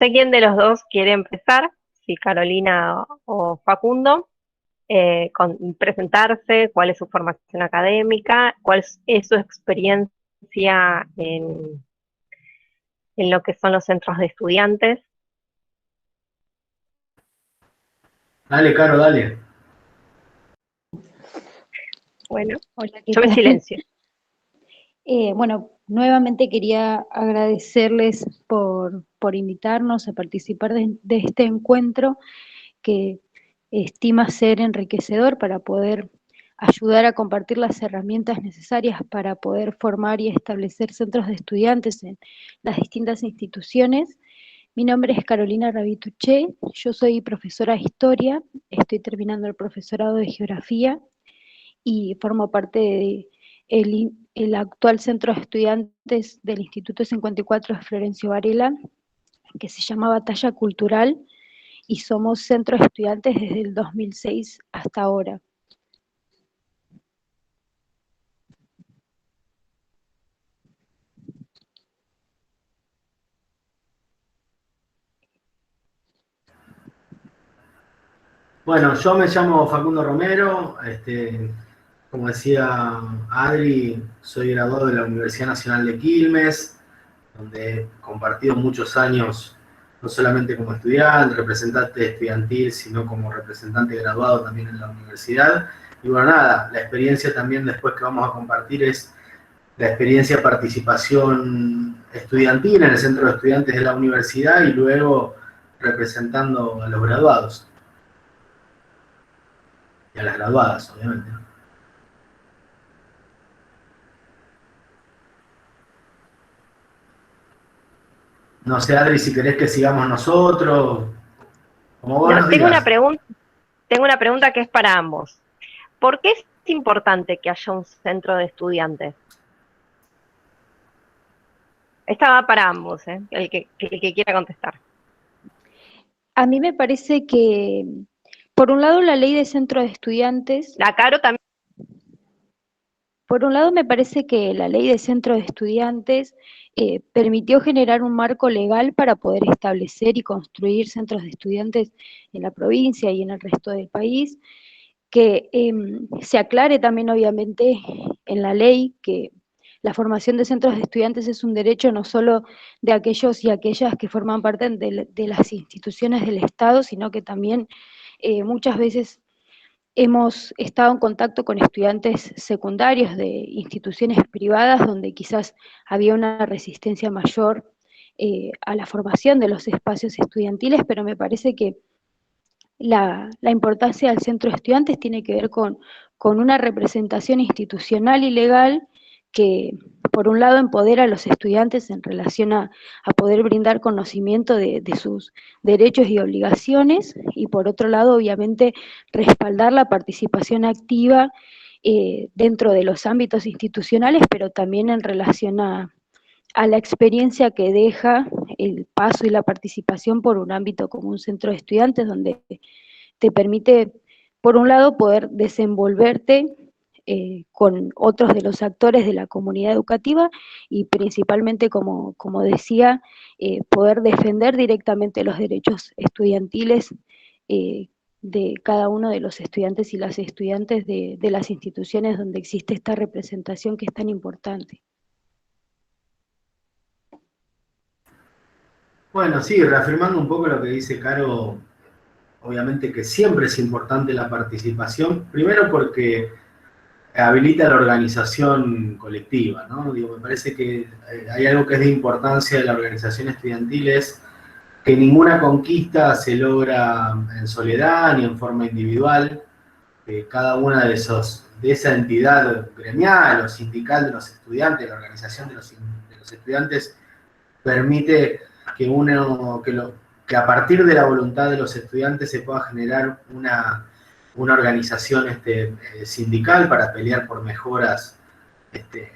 sé quién de los dos quiere empezar, si Carolina o Facundo, con presentarse, cuál es su formación académica, cuál es su experiencia en lo que son los centros de estudiantes. Dale, Caro, dale. Bueno, Hola, ¿qué yo me tal? silencio. Bueno, nuevamente quería agradecerles por invitarnos a participar de este encuentro que estima ser enriquecedor para poder ayudar a compartir las herramientas necesarias para poder formar y establecer centros de estudiantes en las distintas instituciones. Mi nombre es Carolina Rabituché, yo soy profesora de Historia, estoy terminando el profesorado de Geografía y formo parte de el actual centro de estudiantes del Instituto 54 de Florencio Varela, que se llama Batalla Cultural, y somos centro de estudiantes desde el 2006 hasta ahora. Bueno, yo me llamo Facundo Romero, como decía Adri, soy graduado de la Universidad Nacional de Quilmes, donde he compartido muchos años, no solamente como estudiante, representante estudiantil, sino como representante graduado también en la universidad. Y bueno, nada, la experiencia también después que vamos a compartir es la experiencia de participación estudiantil en el centro de estudiantes de la universidad y luego representando a los graduados. Y a las graduadas, obviamente. No sé, Adri, si querés que sigamos nosotros, como vos No, nos digas. tengo una pregunta que es para ambos. ¿Por qué es importante que haya un centro de estudiantes? Esta va para ambos, el que quiera contestar. A mí me parece que, por un lado, la ley de centro de estudiantes. La Caro también. Por un lado, me parece que la ley de centro de estudiantes permitió generar un marco legal para poder establecer y construir centros de estudiantes en la provincia y en el resto del país, que se aclare también obviamente en la ley que la formación de centros de estudiantes es un derecho no solo de aquellos y aquellas que forman parte de las instituciones del Estado, sino que también muchas veces hemos estado en contacto con estudiantes secundarios de instituciones privadas donde quizás había una resistencia mayor a la formación de los espacios estudiantiles, pero me parece que la importancia del centro de estudiantes tiene que ver con una representación institucional y legal que, por un lado, empodera a los estudiantes en relación a poder brindar conocimiento de sus derechos y obligaciones, y por otro lado, obviamente, respaldar la participación activa dentro de los ámbitos institucionales, pero también en relación a la experiencia que deja el paso y la participación por un ámbito como un centro de estudiantes, donde te permite, por un lado, poder desenvolverte con otros de los actores de la comunidad educativa y principalmente, como decía, poder defender directamente los derechos estudiantiles eh, de cada uno de los estudiantes y las estudiantes de las instituciones donde existe esta representación que es tan importante. Bueno, sí, reafirmando un poco lo que dice Caro, obviamente que siempre es importante la participación, primero porque habilita la organización colectiva, ¿no? Digo, me parece que hay algo que es de importancia de la organización estudiantil, es que ninguna conquista se logra en soledad ni en forma individual, que cada una de esa entidad gremial o sindical de los estudiantes, la organización de los estudiantes, permite que que a partir de la voluntad de los estudiantes se pueda generar una organización sindical para pelear por mejoras este,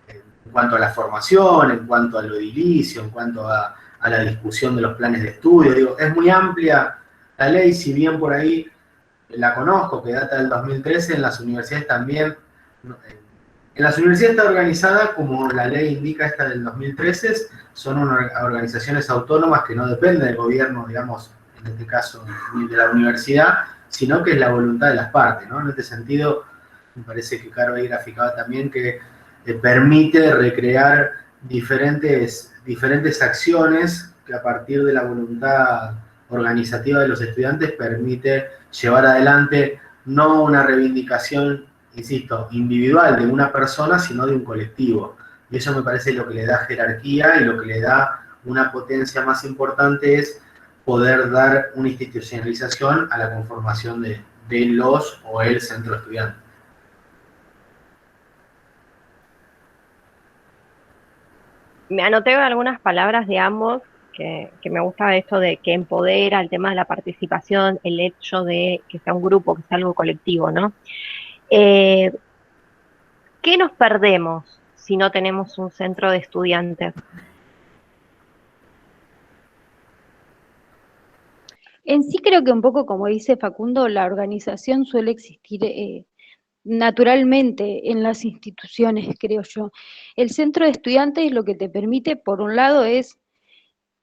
en cuanto a la formación, en cuanto a lo edilicio, en cuanto a la discusión de los planes de estudio. Digo, es muy amplia la ley, si bien por ahí la conozco, que data del 2013, en las universidades también las universidades está organizada, como la ley indica esta del 2013, son organizaciones autónomas que no dependen del gobierno, digamos, en este caso, ni de la universidad, sino que es la voluntad de las partes, ¿no? En este sentido, me parece que Caro ahí graficaba también que permite recrear diferentes acciones que a partir de la voluntad organizativa de los estudiantes permite llevar adelante no una reivindicación, insisto, individual de una persona, sino de un colectivo. Y eso me parece lo que le da jerarquía y lo que le da una potencia más importante es poder dar una institucionalización a la conformación de los o el centro estudiante. Me anoté algunas palabras de ambos que me gusta esto de que empodera el tema de la participación, el hecho de que sea un grupo, que sea algo colectivo, ¿no? ¿Qué nos perdemos si no tenemos un centro de estudiantes? En sí creo que un poco como dice Facundo, la organización suele existir naturalmente en las instituciones, creo yo. El centro de estudiantes lo que te permite, por un lado, es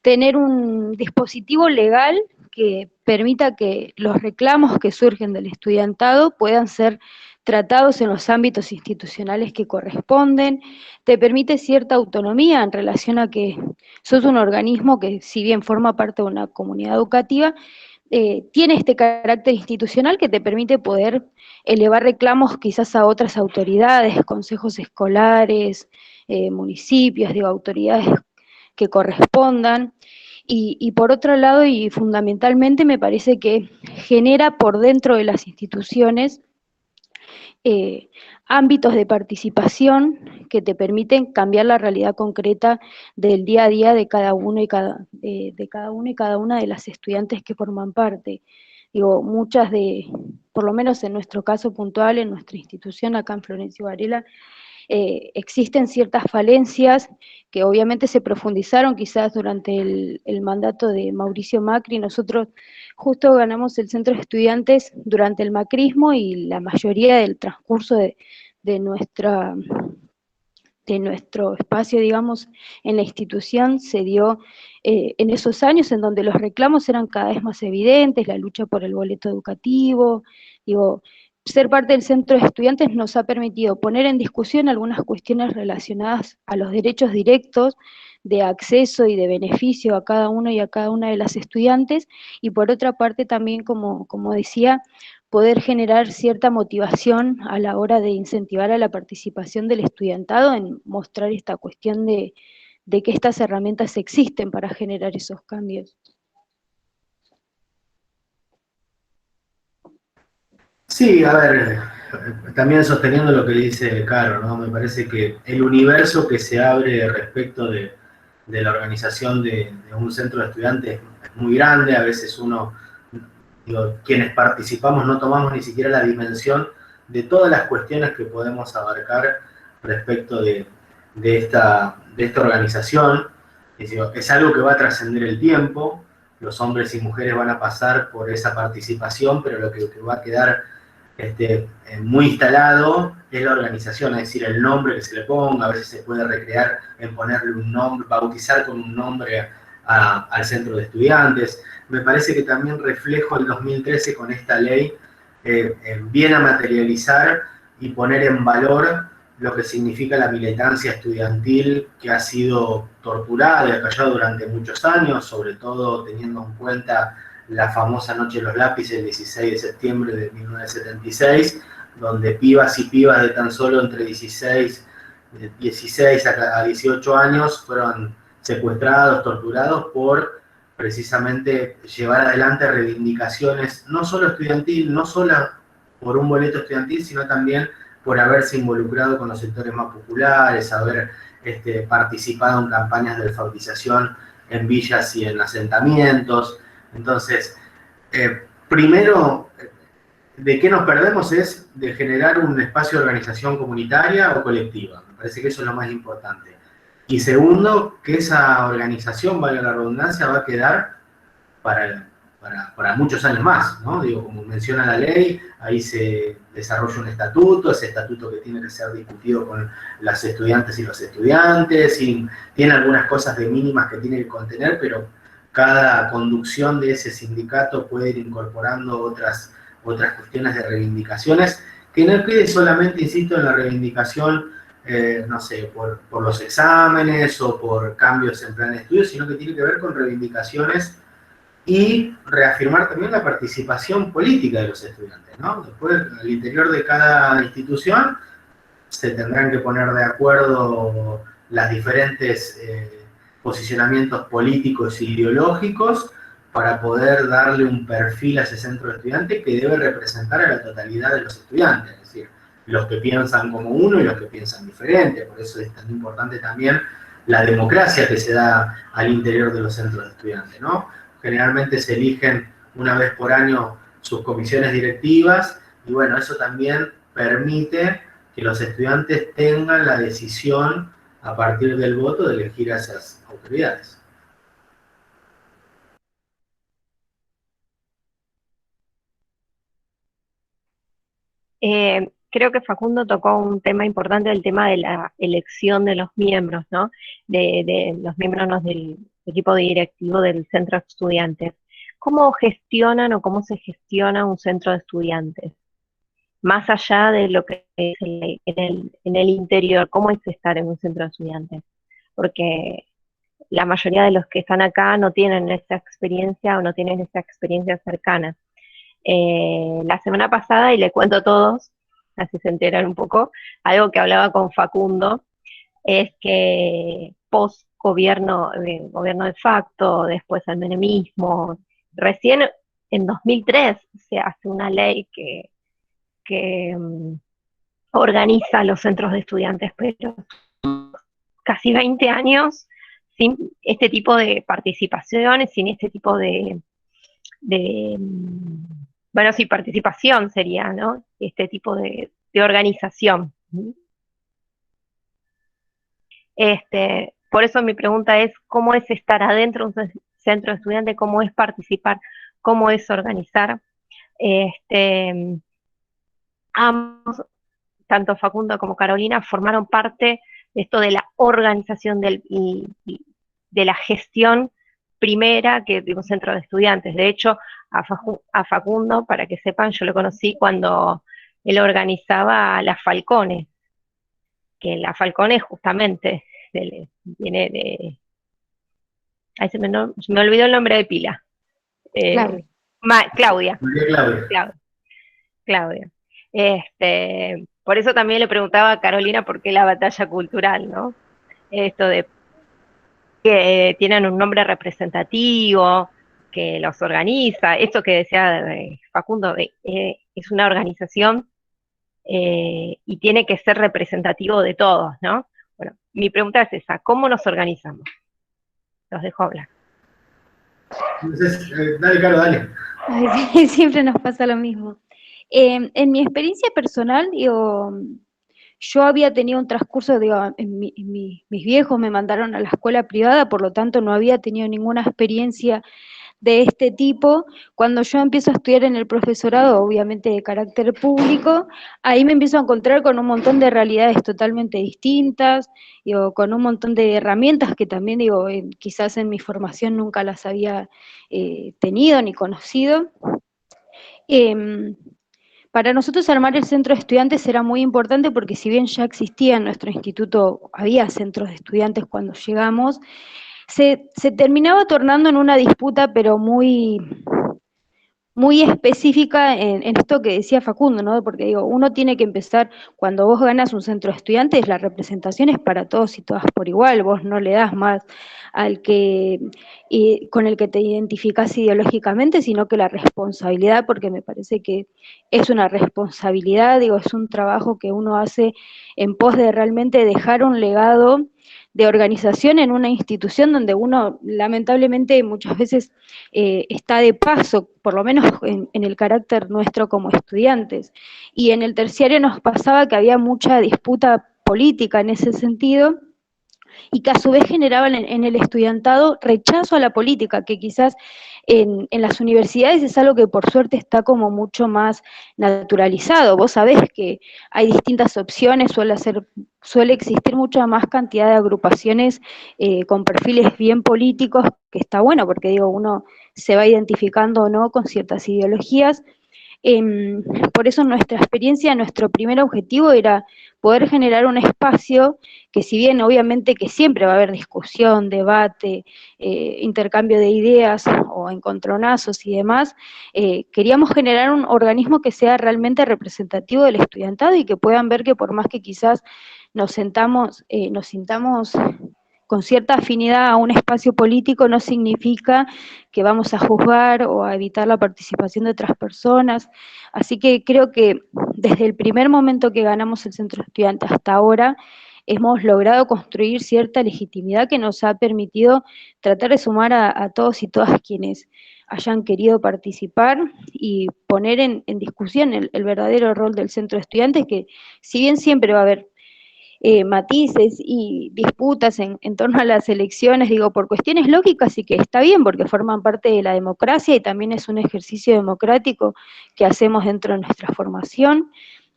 tener un dispositivo legal que permita que los reclamos que surgen del estudiantado puedan ser tratados en los ámbitos institucionales que corresponden, te permite cierta autonomía en relación a que sos un organismo que, si bien forma parte de una comunidad educativa, tiene este carácter institucional que te permite poder elevar reclamos quizás a otras autoridades, consejos escolares, municipios, digo, autoridades que correspondan. Y por otro lado, y fundamentalmente, me parece que genera por dentro de las instituciones ámbitos de participación que te permiten cambiar la realidad concreta del día a día de cada uno y cada una de las estudiantes que forman parte. Digo, muchas por lo menos en nuestro caso puntual, en nuestra institución acá en Florencio Varela, existen ciertas falencias que obviamente se profundizaron quizás durante el mandato de Mauricio Macri. Nosotros justo ganamos el centro de estudiantes durante el macrismo y la mayoría del transcurso de nuestro espacio, digamos, en la institución se dio en esos años en donde los reclamos eran cada vez más evidentes, la lucha por el boleto educativo, digo, ser parte del centro de estudiantes nos ha permitido poner en discusión algunas cuestiones relacionadas a los derechos directos de acceso y de beneficio a cada uno y a cada una de las estudiantes, y por otra parte también, como decía, poder generar cierta motivación a la hora de incentivar a la participación del estudiantado en mostrar esta cuestión de que estas herramientas existen para generar esos cambios. Sí, a ver, también sosteniendo lo que dice Caro, ¿no? Me parece que el universo que se abre respecto de la organización de un centro de estudiantes es muy grande, a veces quienes participamos no tomamos ni siquiera la dimensión de todas las cuestiones que podemos abarcar respecto de esta organización. Es algo que va a trascender el tiempo, los hombres y mujeres van a pasar por esa participación, pero lo que va a quedar muy instalado es la organización, es decir, el nombre que se le ponga, a veces se puede recrear en ponerle un nombre, bautizar con un nombre al centro de estudiantes. Me parece que también reflejo el 2013 con esta ley viene a materializar y poner en valor lo que significa la militancia estudiantil que ha sido torturada y acallada durante muchos años, sobre todo teniendo en cuenta la famosa Noche de los Lápices, el 16 de septiembre de 1976, donde pibas y pibas de tan solo entre 16 a 18 años fueron secuestrados, torturados por precisamente llevar adelante reivindicaciones, no solo estudiantil, no solo por un boleto estudiantil, sino también por haberse involucrado con los sectores más populares, haber participado en campañas de alfabetización en villas y en asentamientos. Entonces, primero, ¿de qué nos perdemos? Es de generar un espacio de organización comunitaria o colectiva. Me parece que eso es lo más importante. Y segundo, que esa organización, valga la redundancia, va a quedar para para muchos años más, ¿no? Digo, como menciona la ley, ahí se desarrolla un estatuto, ese estatuto que tiene que ser discutido con las estudiantes y los estudiantes, y tiene algunas cosas de mínimas que tiene que contener, pero cada conducción de ese sindicato puede ir incorporando otras cuestiones de reivindicaciones, que no quede solamente, insisto, en la reivindicación, no sé, por los exámenes o por cambios en plan de estudio, sino que tiene que ver con reivindicaciones y reafirmar también la participación política de los estudiantes, ¿no? Después, al interior de cada institución, se tendrán que poner de acuerdo las diferentes posicionamientos políticos e ideológicos para poder darle un perfil a ese centro de estudiantes que debe representar a la totalidad de los estudiantes, es decir, los que piensan como uno y los que piensan diferente. Por eso es tan importante también la democracia que se da al interior de los centros de estudiantes, ¿no? Generalmente se eligen una vez por año sus comisiones directivas y bueno, eso también permite que los estudiantes tengan la decisión a partir del voto de elegir a esas autoridades. Creo que Facundo tocó un tema importante, el tema de la elección de los miembros, ¿no? De los miembros ¿no? del equipo directivo del centro de estudiantes. ¿Cómo gestionan o cómo se gestiona un centro de estudiantes? Más allá de lo que es en el interior, ¿cómo es estar en un centro de estudiantes? Porque la mayoría de los que están acá no tienen esa experiencia o no tienen esa experiencia cercana. La semana pasada, y le cuento a todos, así se enteran un poco, algo que hablaba con Facundo, es que post gobierno, gobierno de facto, después el menemismo, recién en 2003 se hace una ley que organiza los centros de estudiantes, pero casi 20 años sin este tipo de participaciones, sin este tipo de bueno, sí, participación sería, ¿no? Este tipo de organización. Por eso mi pregunta es, ¿cómo es estar adentro de un centro de estudiantes? ¿Cómo es participar? ¿Cómo es organizar? Ambos, tanto Facundo como Carolina, formaron parte de esto de la organización y de la gestión primera que de un centro de estudiantes. De hecho, a Facundo, para que sepan, yo lo conocí cuando él organizaba las Falcones, que la Falcones justamente viene de... Ay, se me olvidó el nombre de pila. Claro. Claudia. Claudia. Claudia. Por eso también le preguntaba a Carolina por qué la batalla cultural, ¿no? Esto de que tienen un nombre representativo, que los organiza, esto que decía Facundo, es una organización y tiene que ser representativo de todos, ¿no? Bueno, mi pregunta es esa, ¿cómo nos organizamos? Los dejo hablar. Entonces, dale, Caro, dale. Ay, siempre nos pasa lo mismo. En mi experiencia personal, digo, yo había tenido un transcurso, digo, mis viejos me mandaron a la escuela privada, por lo tanto no había tenido ninguna experiencia de este tipo. Cuando yo empiezo a estudiar en el profesorado, obviamente de carácter público, ahí me empiezo a encontrar con un montón de realidades totalmente distintas, digo, con un montón de herramientas que también, digo, quizás en mi formación nunca las había tenido ni conocido. Para nosotros armar el centro de estudiantes era muy importante porque si bien ya existía en nuestro instituto, había centros de estudiantes cuando llegamos, se terminaba tornando en una disputa, pero muy, muy específica en esto que decía Facundo, ¿no? Porque digo, uno tiene que empezar, cuando vos ganas un centro de estudiantes, la representación es para todos y todas por igual, vos no le das más al que con el que te identificás ideológicamente, sino que la responsabilidad, porque me parece que es una responsabilidad, digo, es un trabajo que uno hace en pos de realmente dejar un legado de organización en una institución donde uno lamentablemente muchas veces está de paso, por lo menos en el carácter nuestro como estudiantes. Y en el terciario nos pasaba que había mucha disputa política en ese sentido, y que a su vez generaban en el estudiantado rechazo a la política, que quizás en las universidades es algo que por suerte está como mucho más naturalizado. Vos sabés que hay distintas opciones, suele existir mucha más cantidad de agrupaciones con perfiles bien políticos, que está bueno, porque digo, uno se va identificando o no con ciertas ideologías. Por eso nuestra experiencia, nuestro primer objetivo era poder generar un espacio que, si bien obviamente que siempre va a haber discusión, debate, intercambio de ideas o encontronazos y demás, queríamos generar un organismo que sea realmente representativo del estudiantado y que puedan ver que por más que quizás nos sintamos con cierta afinidad a un espacio político, no significa que vamos a juzgar o a evitar la participación de otras personas. Así que creo que desde el primer momento que ganamos el Centro Estudiante hasta ahora, hemos logrado construir cierta legitimidad que nos ha permitido tratar de sumar a todos y todas quienes hayan querido participar y poner en discusión el verdadero rol del Centro de Estudiantes, que si bien siempre va a haber matices y disputas en torno a las elecciones, digo, por cuestiones lógicas y que está bien porque forman parte de la democracia y también es un ejercicio democrático que hacemos dentro de nuestra formación.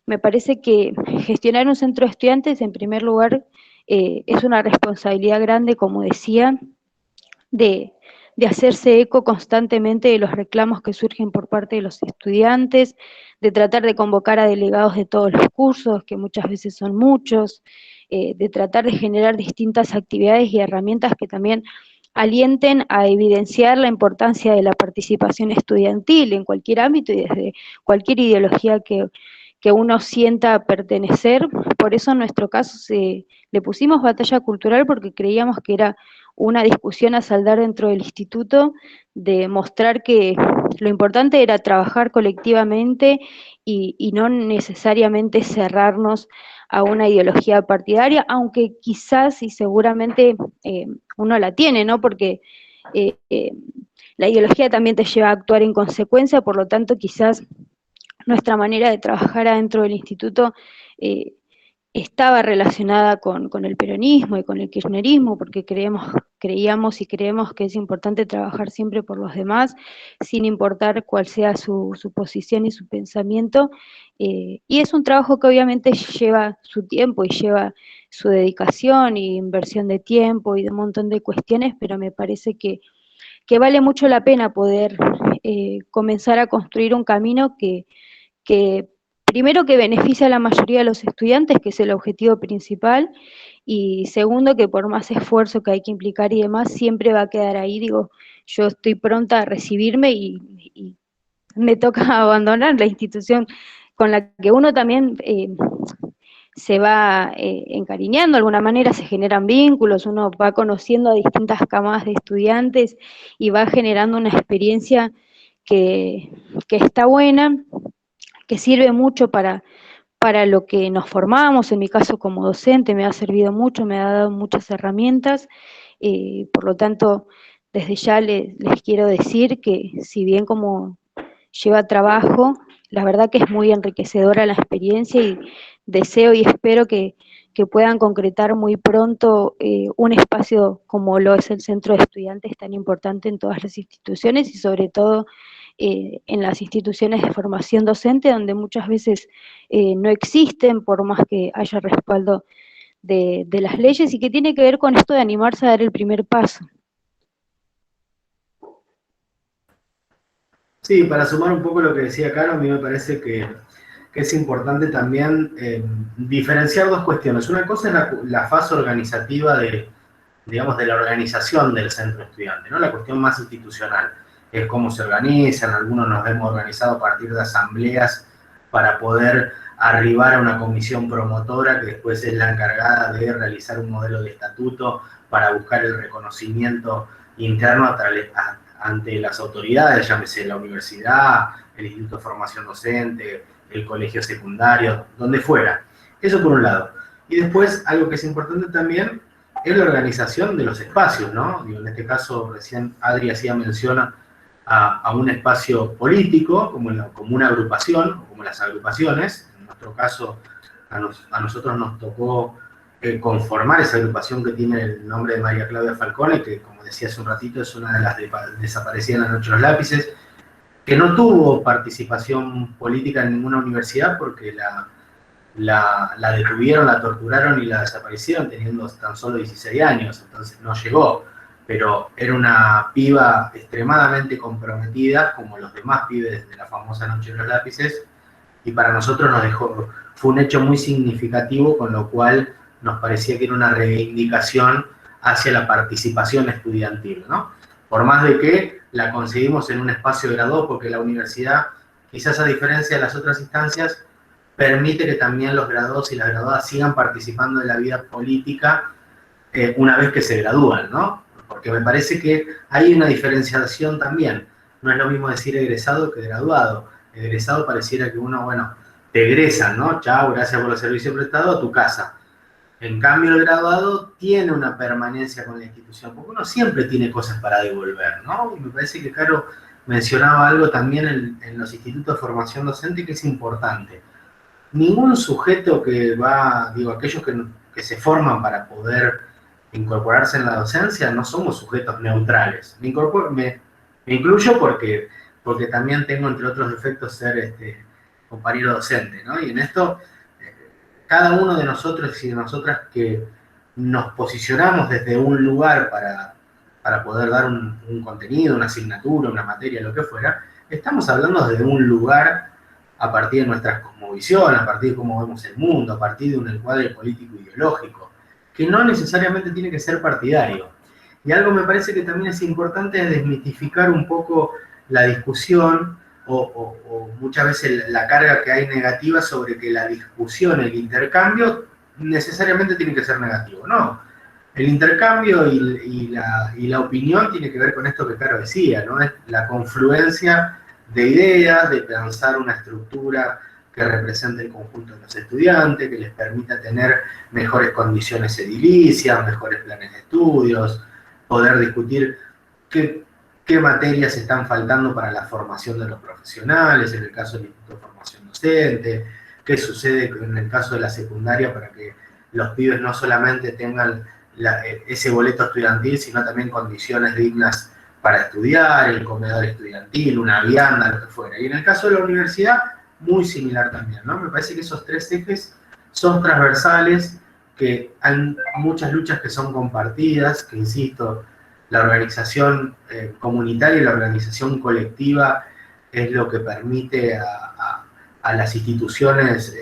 Me parece que gestionar un centro de estudiantes, en primer lugar, es una responsabilidad grande, como decía, de, de hacerse eco constantemente de los reclamos que surgen por parte de los estudiantes, de tratar de convocar a delegados de todos los cursos, que muchas veces son muchos, de tratar de generar distintas actividades y herramientas que también alienten a evidenciar la importancia de la participación estudiantil en cualquier ámbito y desde cualquier ideología que uno sienta pertenecer. Por eso en nuestro caso le pusimos batalla cultural porque creíamos que era una discusión a saldar dentro del instituto, de mostrar que lo importante era trabajar colectivamente y no necesariamente cerrarnos a una ideología partidaria, aunque quizás y seguramente uno la tiene, ¿no? Porque eh, eh, la ideología también te lleva a actuar en consecuencia, por lo tanto quizás nuestra manera de trabajar adentro del instituto eh, estaba relacionada con el peronismo y con el kirchnerismo, porque creíamos y creemos que es importante trabajar siempre por los demás, sin importar cuál sea su posición y su pensamiento, y es un trabajo que obviamente lleva su tiempo y lleva su dedicación y inversión de tiempo y de un montón de cuestiones, pero me parece que vale mucho la pena poder comenzar a construir un camino que primero que beneficia a la mayoría de los estudiantes, que es el objetivo principal, y segundo que por más esfuerzo que hay que implicar y demás, siempre va a quedar ahí. Digo, yo estoy pronta a recibirme y me toca abandonar la institución con la que uno también se va encariñando, de alguna manera se generan vínculos, uno va conociendo a distintas camadas de estudiantes y va generando una experiencia que está buena, que sirve mucho para lo que nos formamos. En mi caso como docente me ha servido mucho, me ha dado muchas herramientas, por lo tanto desde ya les quiero decir que si bien como lleva trabajo, la verdad que es muy enriquecedora la experiencia y deseo y espero que puedan concretar muy pronto un espacio como lo es el Centro de Estudiantes, tan importante en todas las instituciones y sobre todo en las instituciones de formación docente, donde muchas veces no existen, por más que haya respaldo de las leyes, y que tiene que ver con esto de animarse a dar el primer paso. Sí, para sumar un poco lo que decía Caro, a mí me parece que es importante también diferenciar dos cuestiones. Una cosa es la fase organizativa digamos, de la organización del centro estudiante, ¿no? La cuestión más institucional es cómo se organizan. Algunos nos hemos organizado a partir de asambleas para poder arribar a una comisión promotora que después es la encargada de realizar un modelo de estatuto para buscar el reconocimiento interno ante las autoridades, llámese la universidad, el Instituto de Formación Docente, el colegio secundario, donde fuera. Eso por un lado. Y después, algo que es importante también, es la organización de los espacios, ¿no? En este caso, recién Adri hacía mención a un espacio político, como una agrupación, o como las agrupaciones. En nuestro caso, a nosotros nos tocó conformar esa agrupación que tiene el nombre de María Claudia Falcone, que como decía hace un ratito es una de las desaparecidas en la noche de los lápices, que no tuvo participación política en ninguna universidad porque la detuvieron, la torturaron y la desaparecieron teniendo tan solo 16 años, entonces no llegó, pero era una piba extremadamente comprometida, como los demás pibes de la famosa Noche de los Lápices, y para nosotros fue un hecho muy significativo, con lo cual nos parecía que era una reivindicación hacia la participación estudiantil, ¿no? Por más de que la conseguimos en un espacio de grado, porque la universidad, quizás a diferencia de las otras instancias, permite que también los graduados y las graduadas sigan participando de la vida política una vez que se gradúan, ¿no? Porque me parece que hay una diferenciación también. No es lo mismo decir egresado que graduado. Egresado pareciera que uno, bueno, te egresan, ¿no? Chao, gracias por los servicios prestados, a tu casa. En cambio, el graduado tiene una permanencia con la institución, porque uno siempre tiene cosas para devolver, ¿no? Y me parece que Caro mencionaba algo también en los institutos de formación docente que es importante. Ningún sujeto que va, digo, aquellos que se forman para poder incorporarse en la docencia, no somos sujetos neutrales. Me incluyo porque también tengo, entre otros defectos, ser compañero docente, ¿no? Y en esto, cada uno de nosotros y de nosotras que nos posicionamos desde un lugar para poder dar un contenido, una asignatura, una materia, lo que fuera, estamos hablando desde un lugar a partir de nuestra cosmovisión, a partir de cómo vemos el mundo, a partir de un encuadre político ideológico, que no necesariamente tiene que ser partidario. Y algo me parece que también es importante es desmitificar un poco la discusión o muchas veces la carga que hay negativa sobre que la discusión, el intercambio, necesariamente tiene que ser negativo. No, el intercambio y la opinión tiene que ver con esto que Caro decía, ¿no? Es la confluencia de ideas, de pensar una estructura que represente el conjunto de los estudiantes, que les permita tener mejores condiciones edilicias, mejores planes de estudios, poder discutir qué materias están faltando para la formación de los profesionales, en el caso del Instituto de Formación Docente, qué sucede en el caso de la secundaria para que los pibes no solamente tengan ese boleto estudiantil, sino también condiciones dignas para estudiar, el comedor estudiantil, una vianda, lo que fuera. Y en el caso de la universidad, muy similar también, ¿no? Me parece que esos tres ejes son transversales, que hay muchas luchas que son compartidas, que insisto, la organización comunitaria y la organización colectiva es lo que permite a las instituciones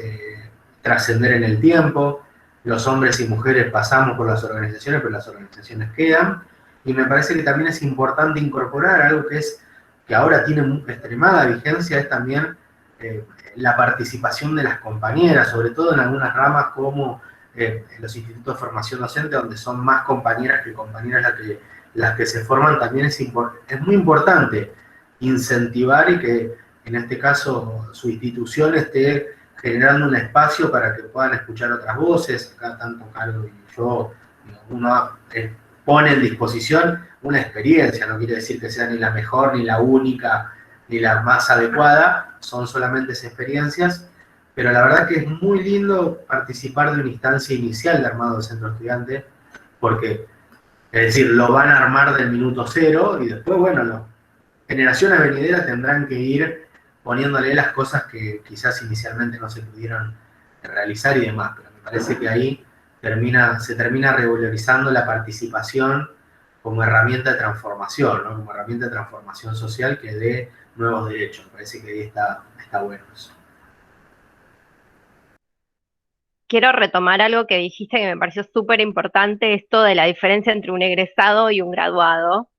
trascender en el tiempo. Los hombres y mujeres pasamos por las organizaciones, pero las organizaciones quedan. Y me parece que también es importante incorporar algo que ahora tiene extremada vigencia, es también la participación de las compañeras, sobre todo en algunas ramas como en los institutos de formación docente, donde son más compañeras que compañeras las que se forman. También es muy importante incentivar y que en este caso su institución esté generando un espacio para que puedan escuchar otras voces. Acá tanto Caro y yo, uno pone en disposición una experiencia, no quiere decir que sea ni la mejor, ni la única, ni la más adecuada, son solamente esas experiencias, pero la verdad que es muy lindo participar de una instancia inicial de armado del centro estudiante, porque, es decir, lo van a armar del minuto cero y después, bueno, las generaciones venideras tendrán que ir poniéndole las cosas que quizás inicialmente no se pudieron realizar y demás, pero me parece que ahí se termina revalorizando la participación como herramienta de transformación, ¿no? Como herramienta de transformación social que dé nuevos derechos. Me parece que ahí está bueno eso. Quiero retomar algo que dijiste que me pareció súper importante, esto de la diferencia entre un egresado y un graduado.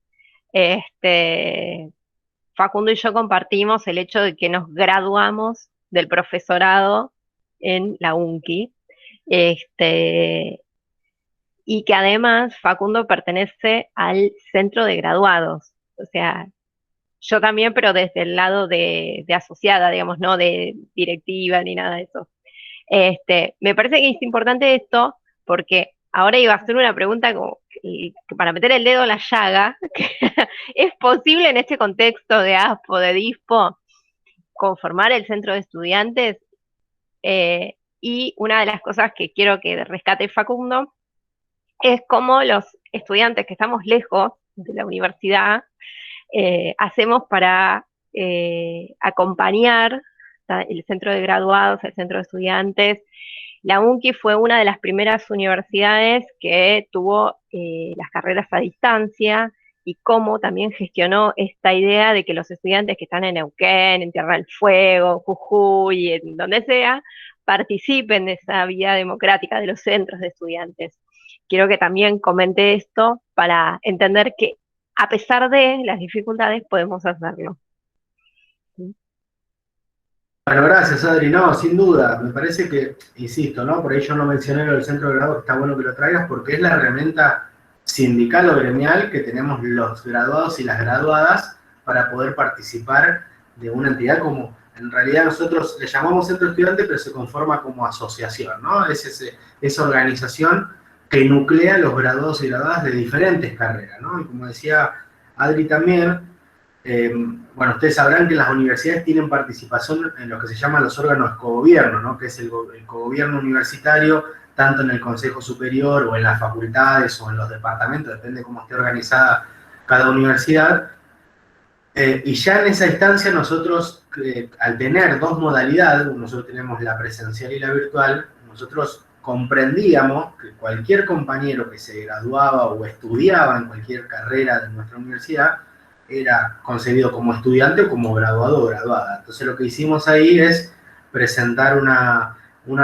Facundo y yo compartimos el hecho de que nos graduamos del profesorado en la UNCI, y que además Facundo pertenece al centro de graduados. O sea, yo también, pero desde el lado de asociada, digamos, no de directiva ni nada de eso. Me parece que es importante esto porque ahora iba a hacer una pregunta como para meter el dedo en la llaga. Que ¿es posible en este contexto de ASPO, de DISPO, conformar el centro de estudiantes? y una de las cosas que quiero que rescate Facundo es cómo los estudiantes que estamos lejos de la universidad hacemos para acompañar el centro de graduados, el centro de estudiantes. La UNCI fue una de las primeras universidades que tuvo las carreras a distancia y cómo también gestionó esta idea de que los estudiantes que están en Neuquén, en Tierra del Fuego, Jujuy, en donde sea, participen de esa vida democrática de los centros de estudiantes. Quiero que también comente esto para entender que a pesar de las dificultades podemos hacerlo. Bueno, gracias, Adri. No, sin duda, me parece que, insisto, ¿no? Por ahí yo no mencioné lo del centro de grado, que está bueno que lo traigas, porque es la herramienta sindical o gremial que tenemos los graduados y las graduadas para poder participar de una entidad como, en realidad nosotros le llamamos centro estudiante, pero se conforma como asociación, ¿no? Es esa organización que nuclea a los graduados y graduadas de diferentes carreras, ¿no? Y como decía Adri también, bueno, ustedes sabrán que las universidades tienen participación en lo que se llaman los órganos de cogobierno, ¿no? Que es el cogobierno universitario, tanto en el Consejo Superior o en las facultades o en los departamentos, depende de cómo esté organizada cada universidad. Y ya en esa instancia nosotros, al tener dos modalidades, nosotros tenemos la presencial y la virtual, nosotros comprendíamos que cualquier compañero que se graduaba o estudiaba en cualquier carrera de nuestra universidad era concebido como estudiante o como graduado o graduada. Entonces lo que hicimos ahí es presentar una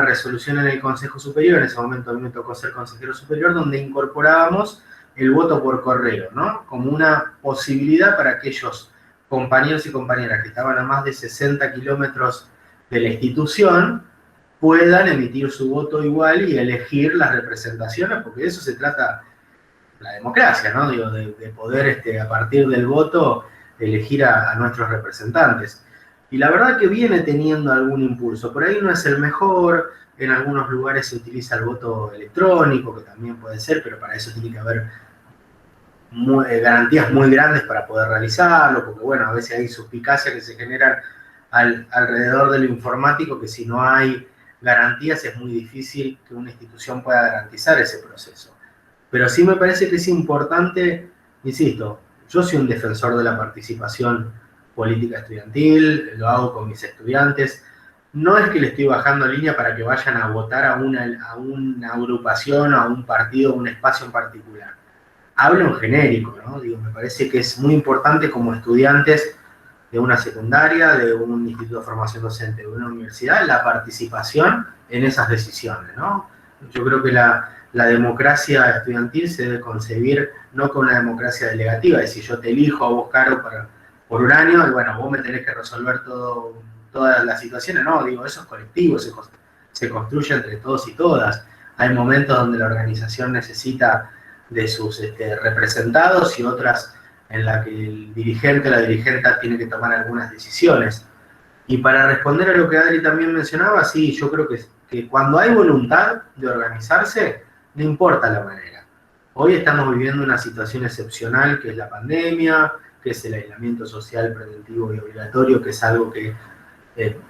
resolución en el Consejo Superior, en ese momento a mí me tocó ser consejero superior, donde incorporábamos el voto por correo, ¿no? Como una posibilidad para aquellos compañeros y compañeras que estaban a más de 60 kilómetros de la institución puedan emitir su voto igual y elegir las representaciones, porque de eso se trata la democracia, ¿no? Digo, de poder a partir del voto elegir a nuestros representantes. Y la verdad que viene teniendo algún impulso. Por ahí no es el mejor, en algunos lugares se utiliza el voto electrónico, que también puede ser, pero para eso tiene que haber garantías muy grandes para poder realizarlo, porque bueno, a veces hay suspicacias que se generan alrededor de lo informático, que si no hay garantías es muy difícil que una institución pueda garantizar ese proceso. Pero sí me parece que es importante, insisto, yo soy un defensor de la participación política estudiantil, lo hago con mis estudiantes. No es que le estoy bajando línea para que vayan a votar a una agrupación, a un partido, a un espacio en particular. Hablo en genérico, ¿no? Digo, me parece que es muy importante como estudiantes de una secundaria, de un instituto de formación docente, de una universidad, la participación en esas decisiones, ¿no? Yo creo que la democracia estudiantil se debe concebir no como una democracia delegativa, es decir, yo te elijo a vos, Caro, por un año, y bueno, vos me tenés que resolver todas las situaciones. No, digo, eso es colectivo, se construye entre todos y todas. Hay momentos donde la organización necesita de sus representados y otras en la que el dirigente o la dirigente tiene que tomar algunas decisiones. Y para responder a lo que Adri también mencionaba, sí, yo creo que cuando hay voluntad de organizarse, no importa la manera. Hoy estamos viviendo una situación excepcional que es la pandemia, que es el aislamiento social preventivo y obligatorio, que es algo que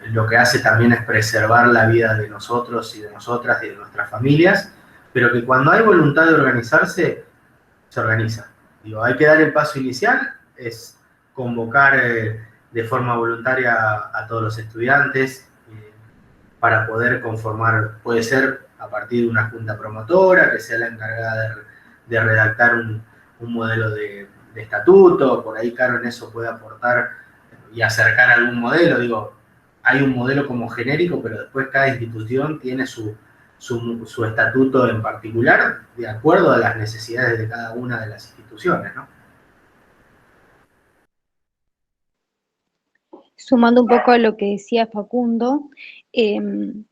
lo que hace también es preservar la vida de nosotros y de nosotras y de nuestras familias, pero que cuando hay voluntad de organizarse, se organiza. Digo, hay que dar el paso inicial, es convocar de forma voluntaria a todos los estudiantes para poder conformar, puede ser a partir de una junta promotora, que sea la encargada de redactar un modelo de estatuto, por ahí Caro en eso puede aportar y acercar algún modelo. Digo, hay un modelo como genérico, pero después cada institución tiene su estatuto en particular, de acuerdo a las necesidades de cada una de las instituciones, ¿no? Sumando un poco a lo que decía Facundo, en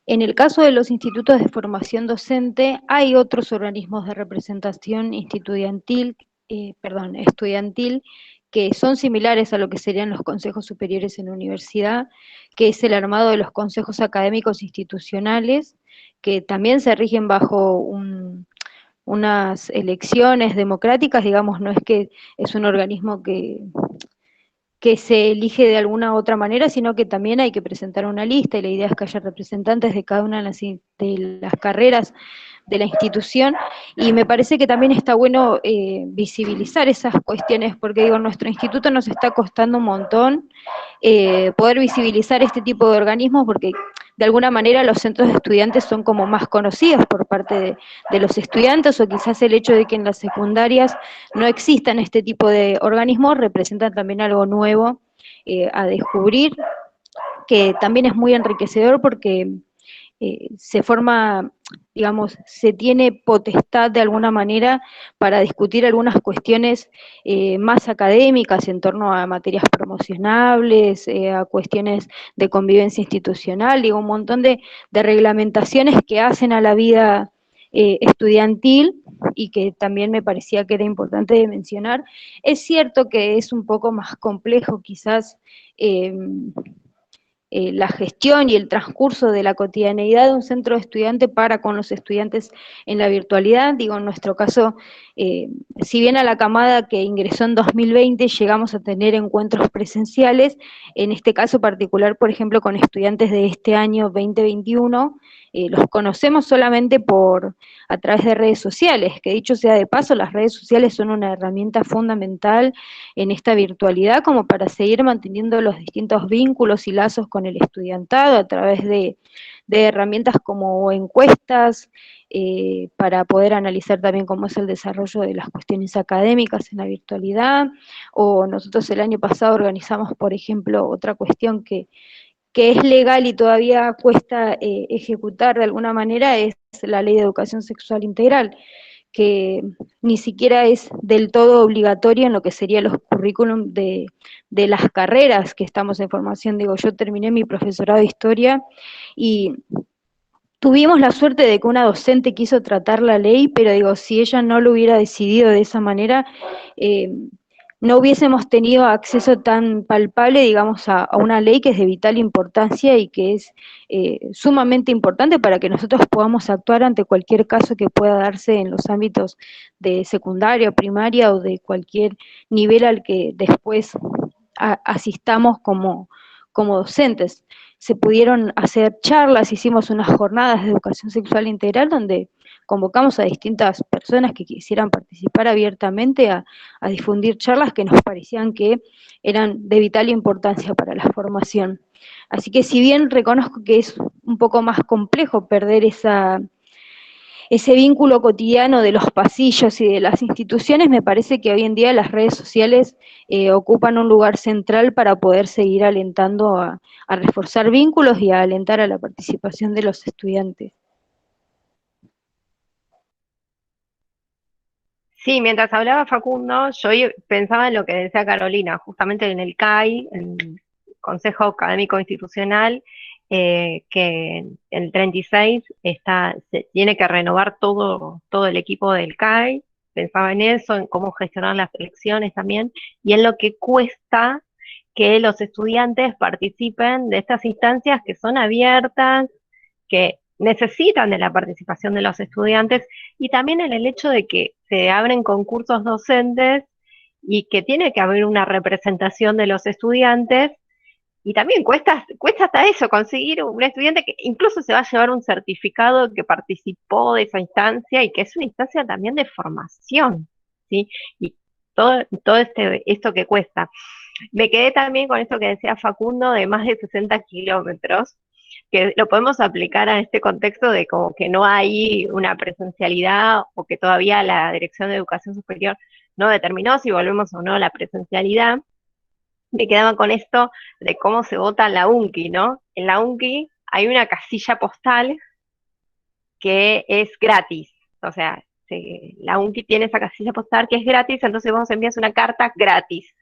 el caso de los institutos de formación docente, hay otros organismos de representación estudiantil, que son similares a lo que serían los consejos superiores en la universidad, que es el armado de los consejos académicos institucionales, que también se rigen bajo unas elecciones democráticas, digamos, no es que es un organismo que que se elige de alguna u otra manera, sino que también hay que presentar una lista, y la idea es que haya representantes de cada una de las carreras de la institución, y me parece que también está bueno visibilizar esas cuestiones, porque digo, nuestro instituto nos está costando un montón poder visibilizar este tipo de organismos, porque de alguna manera los centros de estudiantes son como más conocidos por parte de los estudiantes, o quizás el hecho de que en las secundarias no existan este tipo de organismos representa también algo nuevo a descubrir, que también es muy enriquecedor porque se forma, digamos, se tiene potestad de alguna manera para discutir algunas cuestiones más académicas en torno a materias promocionables, a cuestiones de convivencia institucional, digo, un montón de reglamentaciones que hacen a la vida estudiantil, y que también me parecía que era importante de mencionar. Es cierto que es un poco más complejo quizás eh, la gestión y el transcurso de la cotidianeidad de un centro de estudiante para con los estudiantes en la virtualidad. Digo, en nuestro caso, si bien a la camada que ingresó en 2020 llegamos a tener encuentros presenciales, en este caso particular, por ejemplo, con estudiantes de este año 2021, los conocemos solamente a través de redes sociales, que dicho sea de paso, las redes sociales son una herramienta fundamental en esta virtualidad, como para seguir manteniendo los distintos vínculos y lazos con el estudiantado a través de herramientas como encuestas, para poder analizar también cómo es el desarrollo de las cuestiones académicas en la virtualidad. O nosotros el año pasado organizamos, por ejemplo, otra cuestión que es legal y todavía cuesta ejecutar de alguna manera, es la Ley de Educación Sexual Integral, que ni siquiera es del todo obligatorio en lo que serían los currículum de las carreras que estamos en formación. Digo, yo terminé mi profesorado de historia y tuvimos la suerte de que una docente quiso tratar la ley, pero digo, si ella no lo hubiera decidido de esa manera, eh, no hubiésemos tenido acceso tan palpable, digamos, a una ley que es de vital importancia y que es sumamente importante para que nosotros podamos actuar ante cualquier caso que pueda darse en los ámbitos de secundaria, primaria o de cualquier nivel al que después asistamos como docentes. Se pudieron hacer charlas, hicimos unas jornadas de educación sexual integral donde convocamos a distintas personas que quisieran participar abiertamente a difundir charlas que nos parecían que eran de vital importancia para la formación. Así que si bien reconozco que es un poco más complejo perder ese vínculo cotidiano de los pasillos y de las instituciones, me parece que hoy en día las redes sociales ocupan un lugar central para poder seguir alentando a reforzar vínculos y a alentar a la participación de los estudiantes. Sí, mientras hablaba Facundo, yo pensaba en lo que decía Carolina, justamente en el CAI, en el Consejo Académico Institucional, que el 36 se tiene que renovar todo el equipo del CAI. Pensaba en eso, en cómo gestionar las elecciones también, y en lo que cuesta que los estudiantes participen de estas instancias que son abiertas, que necesitan de la participación de los estudiantes, y también en el hecho de que se abren concursos docentes y que tiene que haber una representación de los estudiantes, y también cuesta hasta eso, conseguir un estudiante que incluso se va a llevar un certificado que participó de esa instancia y que es una instancia también de formación, ¿sí? Y todo esto que cuesta. Me quedé también con esto que decía Facundo de más de 60 kilómetros, que lo podemos aplicar a este contexto de como que no hay una presencialidad o que todavía la Dirección de Educación Superior no determinó si volvemos o no a la presencialidad. Me quedaba con esto de cómo se vota en la UNCI, ¿no? En la UNCI hay una casilla postal que es gratis, o sea, la UNCI tiene esa casilla postal que es gratis, entonces vos envías una carta gratis.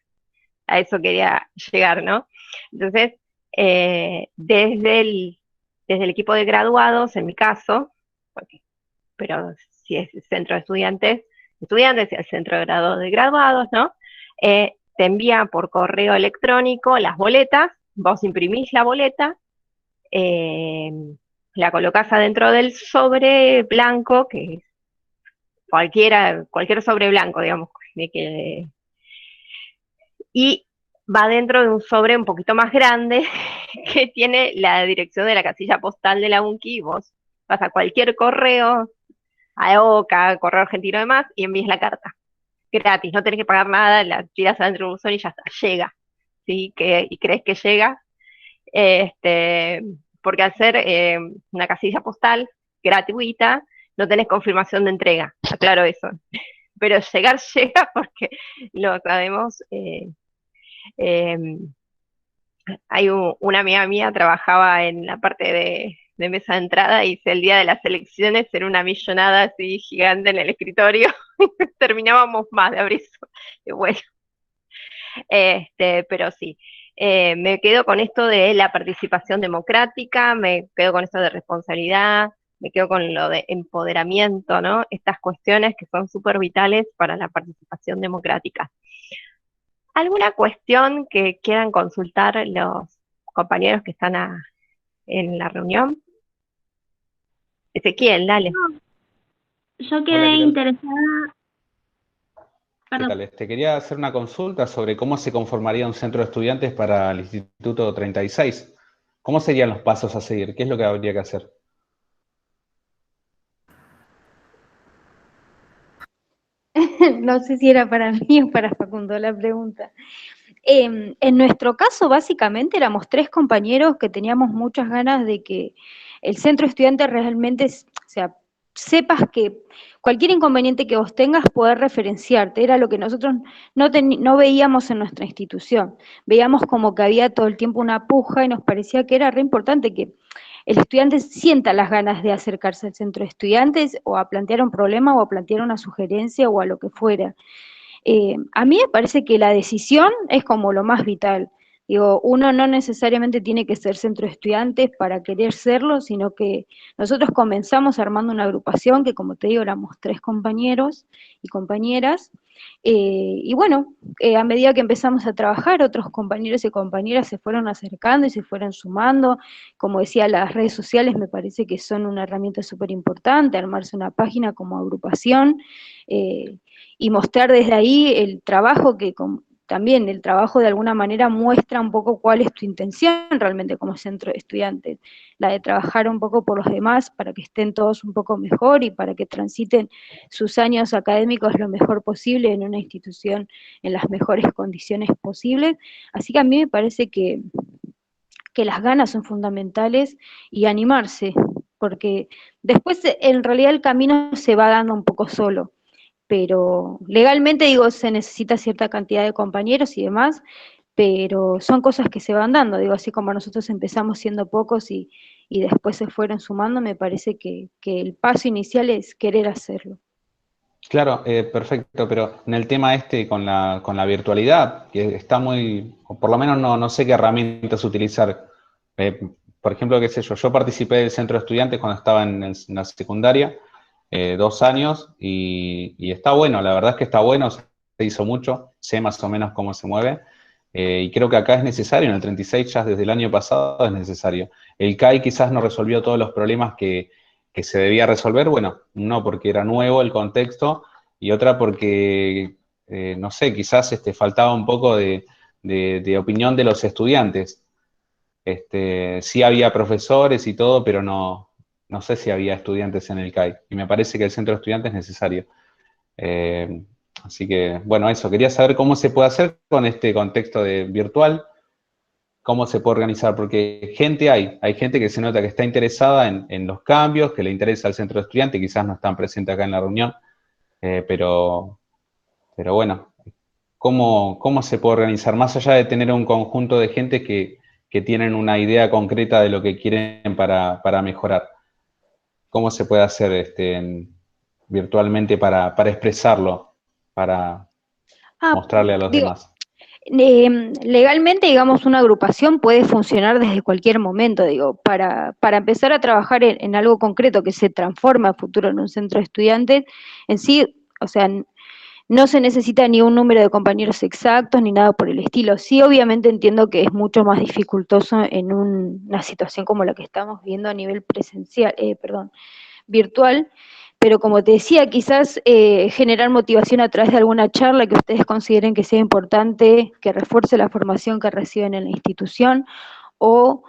A eso quería llegar, ¿no? Entonces, desde el equipo de graduados, en mi caso, pero si es el centro de estudiantes y el centro de graduados, ¿no? Te envía por correo electrónico las boletas, vos imprimís la boleta, eh, la colocás adentro del sobre blanco, que es cualquier sobre blanco, digamos, y va dentro de un sobre un poquito más grande que tiene la dirección de la casilla postal de la UNCI, y vos vas a cualquier correo, a OCA, Correo Argentino y demás, y envías la carta. Gratis, no tenés que pagar nada, la tiras adentro del buzón y ya está, llega. ¿Sí? Y crees que llega, este, porque al ser una casilla postal gratuita, no tenés confirmación de entrega, aclaro eso. Pero llegar llega porque lo sabemos. Eh, Hay una amiga mía trabajaba en la parte de mesa de entrada y el día de las elecciones era una millonada así gigante en el escritorio. Terminábamos más de abrir eso. Y bueno, pero sí. Me quedo con esto de la participación democrática, me quedo con esto de responsabilidad, me quedo con lo de empoderamiento, ¿no? Estas cuestiones que son súper vitales para la participación democrática. ¿Alguna cuestión que quieran consultar los compañeros que están en la reunión? Ezequiel, dale. Yo Hola, quedé ¿qué tal? interesada, ¿Qué perdón, tal? Quería hacer una consulta sobre cómo se conformaría un centro de estudiantes para el Instituto 36. ¿Cómo serían los pasos a seguir? ¿Qué es lo que habría que hacer? No sé si era para mí o para Facundo la pregunta. En nuestro caso, básicamente, éramos 3 compañeros que teníamos muchas ganas de que el centro de estudiantes realmente, o sea, sepas que cualquier inconveniente que vos tengas, poder referenciarte. Era lo que nosotros no veíamos en nuestra institución. Veíamos como que había todo el tiempo una puja y nos parecía que era re importante que el estudiante sienta las ganas de acercarse al centro de estudiantes o a plantear un problema o a plantear una sugerencia o a lo que fuera. A mí me parece que la decisión es como lo más vital. Digo, uno no necesariamente tiene que ser centro de estudiantes para querer serlo, sino que nosotros comenzamos armando una agrupación que, como te digo, éramos 3 compañeros y compañeras. Y bueno, a medida que empezamos a trabajar, otros compañeros y compañeras se fueron acercando y se fueron sumando. Como decía, las redes sociales me parece que son una herramienta súper importante, armarse una página como agrupación. Y mostrar desde ahí el trabajo también el trabajo de alguna manera muestra un poco cuál es tu intención realmente como centro de estudiantes, la de trabajar un poco por los demás para que estén todos un poco mejor y para que transiten sus años académicos lo mejor posible en una institución en las mejores condiciones posibles. Así que a mí me parece que las ganas son fundamentales y animarse, porque después en realidad el camino se va dando un poco solo, pero legalmente digo, se necesita cierta cantidad de compañeros y demás, pero son cosas que se van dando, digo, así como nosotros empezamos siendo pocos y después se fueron sumando, me parece que el paso inicial es querer hacerlo. Claro, perfecto, pero en el tema con la virtualidad, que está muy, o por lo menos no sé qué herramientas utilizar. Eh, por ejemplo, qué sé yo participé del centro de estudiantes cuando estaba en la secundaria, 2 años, y está bueno, la verdad es que está bueno, se hizo mucho, sé más o menos cómo se mueve, y creo que acá es necesario, en el 36 ya desde el año pasado es necesario. El CAI quizás no resolvió todos los problemas que se debía resolver, bueno, no porque era nuevo el contexto, y otra porque, no sé, quizás faltaba un poco de opinión de los estudiantes. Sí había profesores y todo, pero no sé si había estudiantes en el CAI, y me parece que el centro de estudiantes es necesario. Eh, Así que, bueno, eso, quería saber cómo se puede hacer con este contexto de virtual, cómo se puede organizar, porque hay gente que se nota que está interesada en los cambios, que le interesa al centro de estudiantes, quizás no están presentes acá en la reunión, pero bueno, ¿cómo se puede organizar? Más allá de tener un conjunto de gente que tienen una idea concreta de lo que quieren para mejorar. ¿Cómo se puede hacer virtualmente para expresarlo, para mostrarle a los Digo, demás? legalmente, digamos, una agrupación puede funcionar desde cualquier momento, digo, para empezar a trabajar en algo concreto que se transforma a futuro en un centro de estudiantes, en sí, o sea, no se necesita ni un número de compañeros exactos ni nada por el estilo. Sí, obviamente entiendo que es mucho más dificultoso en una situación como la que estamos viendo a nivel presencial, virtual, pero como te decía, quizás generar motivación a través de alguna charla que ustedes consideren que sea importante, que refuerce la formación que reciben en la institución, o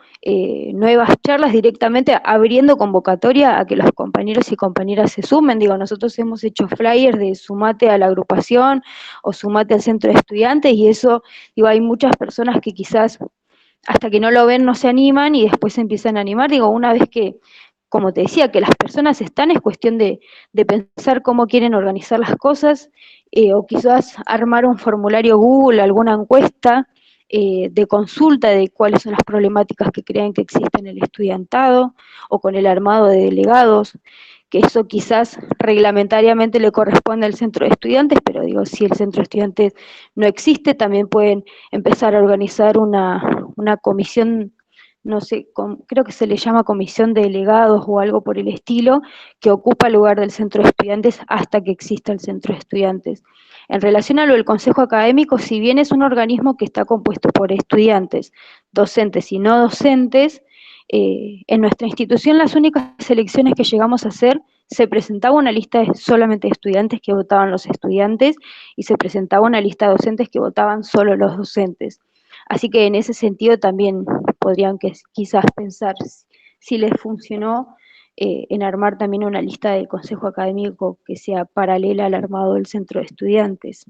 nuevas charlas directamente abriendo convocatoria a que los compañeros y compañeras se sumen. Digo, nosotros hemos hecho flyers de sumate a la agrupación o sumate al centro de estudiantes, y eso, digo, hay muchas personas que quizás hasta que no lo ven no se animan y después se empiezan a animar. Digo, una vez que, como te decía, que las personas están, es cuestión de pensar cómo quieren organizar las cosas, o quizás armar un formulario Google, alguna encuesta de consulta de cuáles son las problemáticas que creen que existen en el estudiantado, o con el armado de delegados, que eso quizás reglamentariamente le corresponde al centro de estudiantes, pero digo, si el centro de estudiantes no existe, también pueden empezar a organizar una comisión, no sé, creo que se le llama comisión de delegados o algo por el estilo, que ocupa el lugar del centro de estudiantes hasta que exista el centro de estudiantes. En relación a lo del consejo académico, si bien es un organismo que está compuesto por estudiantes, docentes y no docentes, en nuestra institución las únicas elecciones que llegamos a hacer, se presentaba una lista solamente de estudiantes que votaban los estudiantes, y se presentaba una lista de docentes que votaban solo los docentes. Así que en ese sentido también podrían quizás pensar si les funcionó en armar también una lista del consejo académico que sea paralela al armado del centro de estudiantes.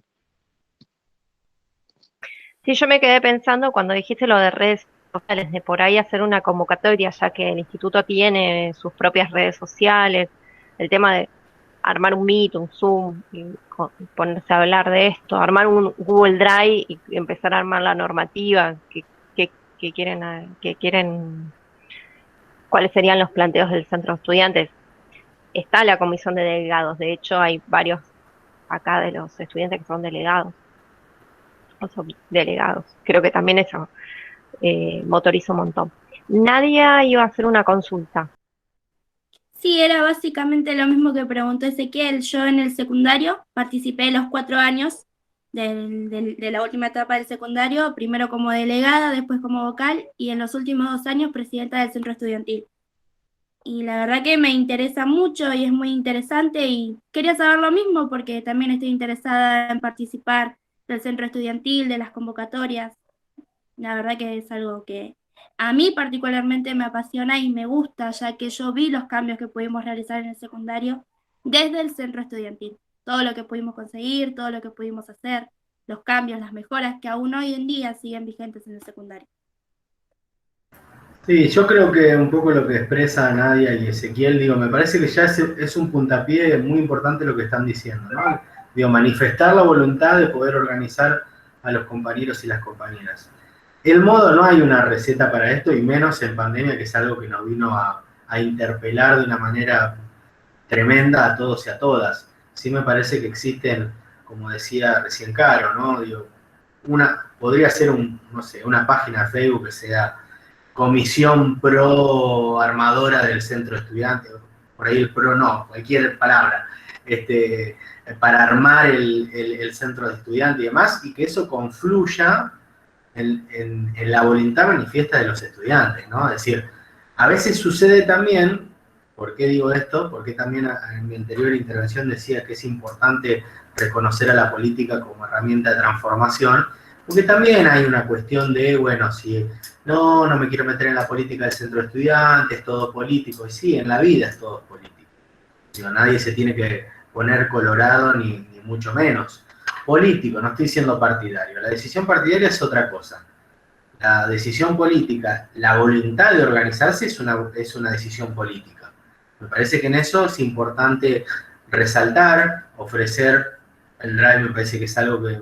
Sí, yo me quedé pensando cuando dijiste lo de redes sociales, de por ahí hacer una convocatoria, ya que el instituto tiene sus propias redes sociales, el tema de armar un Meet, un Zoom, y ponerse a hablar de esto, armar un Google Drive y empezar a armar la normativa que quieren, cuáles serían los planteos del centro de estudiantes. Está la comisión de delegados, de hecho hay varios acá de los estudiantes que son delegados. Creo que también eso motoriza un montón. Nadia iba a hacer una consulta. Sí, era básicamente lo mismo que preguntó Ezequiel. Yo en el secundario participé los 4 años de la última etapa del secundario, primero como delegada, después como vocal, y en los últimos 2 años presidenta del centro estudiantil. Y la verdad que me interesa mucho y es muy interesante, y quería saber lo mismo porque también estoy interesada en participar del centro estudiantil, de las convocatorias. La verdad que es algo que a mí particularmente me apasiona y me gusta, ya que yo vi los cambios que pudimos realizar en el secundario desde el centro estudiantil. Todo lo que pudimos conseguir, todo lo que pudimos hacer, los cambios, las mejoras que aún hoy en día siguen vigentes en el secundario. Sí, yo creo que un poco lo que expresa Nadia y Ezequiel, digo, me parece que ya es un puntapié muy importante lo que están diciendo, ¿no? Digo, manifestar la voluntad de poder organizar a los compañeros y las compañeras. El modo, no hay una receta para esto, y menos en pandemia, que es algo que nos vino a interpelar de una manera tremenda a todos y a todas. Sí me parece que existen, como decía recién Caro, ¿no? Digo, podría ser no sé, una página de Facebook que sea Comisión Pro Armadora del Centro Estudiante, por ahí el pro no, cualquier palabra, para armar el centro de estudiantes y demás, y que eso confluya en la voluntad manifiesta de los estudiantes, ¿no? Es decir, a veces sucede también, ¿por qué digo esto? Porque también en mi anterior intervención decía que es importante reconocer a la política como herramienta de transformación, porque también hay una cuestión de, bueno, si no me quiero meter en la política del centro de estudiantes, todo político, y sí, en la vida es todo político. Digo, nadie se tiene que poner colorado ni mucho menos. Político, no estoy siendo partidario. La decisión partidaria es otra cosa. La decisión política, la voluntad de organizarse es una decisión política. Me parece que en eso es importante resaltar, ofrecer el Drive, me parece que es algo que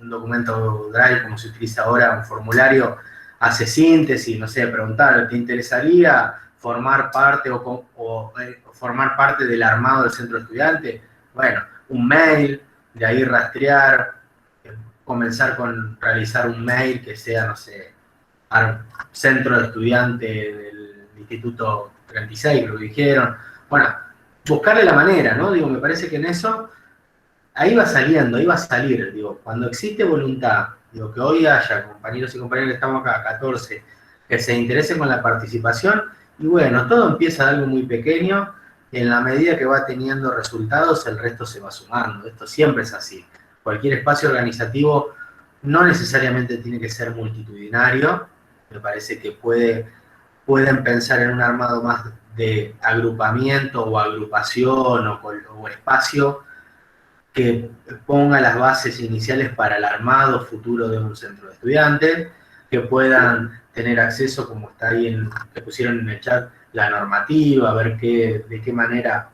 un documento Drive, como se utiliza ahora, un formulario, hace síntesis, no sé, preguntar, ¿te interesaría formar parte formar parte del armado del centro estudiante? Bueno, un mail, de ahí rastrear, comenzar con realizar un mail que sea, no sé, al centro de estudiante del Instituto 36, creo que dijeron. Bueno, buscarle la manera, ¿no? Digo, me parece que en eso, ahí va saliendo, ahí va a salir, digo, cuando existe voluntad, digo, que hoy haya compañeros y compañeras que estamos acá, 14, que se interesen con la participación, y bueno, todo empieza de algo muy pequeño, y en la medida que va teniendo resultados, el resto se va sumando. Esto siempre es así. Cualquier espacio organizativo no necesariamente tiene que ser multitudinario. Me parece que pueden pensar en un armado más de agrupamiento o agrupación o espacio que ponga las bases iniciales para el armado futuro de un centro de estudiantes, que puedan tener acceso, como está ahí que pusieron en el chat, la normativa, ver de qué manera